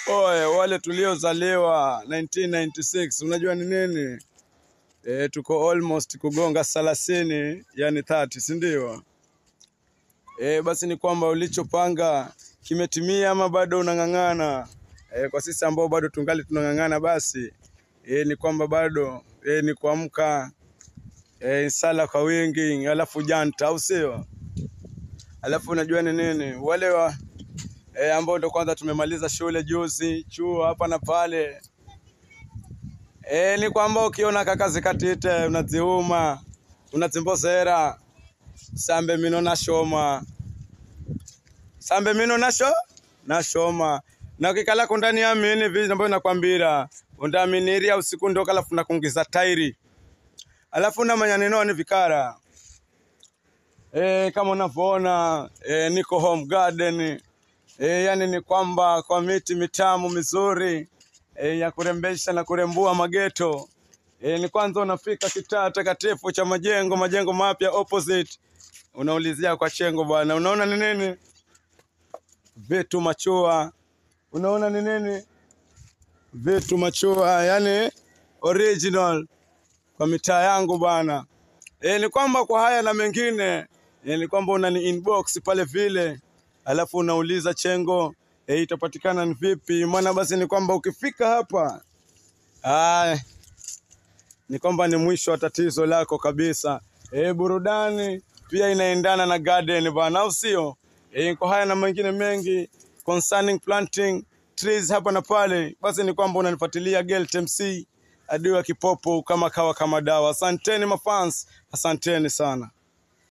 Oe, wale tuliozaliwa 1996 unajua ni nini? Tuko almost kugonga 30, yani 30, si ndio? Basi ni kwamba ulichopanga kimetimia ama bado unang'ang'ana? Kwa sisi ambao bado tungali tunang'ang'ana basi ni kwamba bado ni kuamka sala kwa wingi, alafu janta, au sio? Alafu unajua ni nini? Wale wa ambao ndo kwanza tumemaliza shule juzi, chuo hapa na pale. Ni kwamba ukiona kakazi katite unaziuma, unazimbosera. Sambe mino na shoma. Sambe mino na shoma. Na ukikala kundani ya mini vile ambayo nakwambira, undaminiria usiku ndo kalafu nakungiza tairi. Alafu na manyanino ni vikara. Kama unavyoona niko home garden. Yani ni kwamba kwa miti mitamu mizuri ya kurembesha na kurembua mageto. Ni kwanza unafika kitaa takatifu cha majengo mapya opposite. Unaulizia kwa chengo bwana. Unaona ni nini? Vitu machua. Unaona ni nini? Vitu machua, yani original kwa mitaa yangu bwana. Ni kwamba kwa haya na mengine ni kwamba unani inbox pale vile. Alafu unauliza chengo itapatikana ni vipi? Maana basi ni kwamba ukifika hapa ni kwamba ni mwisho wa tatizo lako kabisa. Burudani pia inaendana na garden bwana, au sio? Kwa haya na mengine mengi concerning planting trees hapa na pale, basi ni kwamba unanifuatilia Gelt MC adui wa kipopo kama kawa kama dawa. Asanteni mafans, asanteni sana.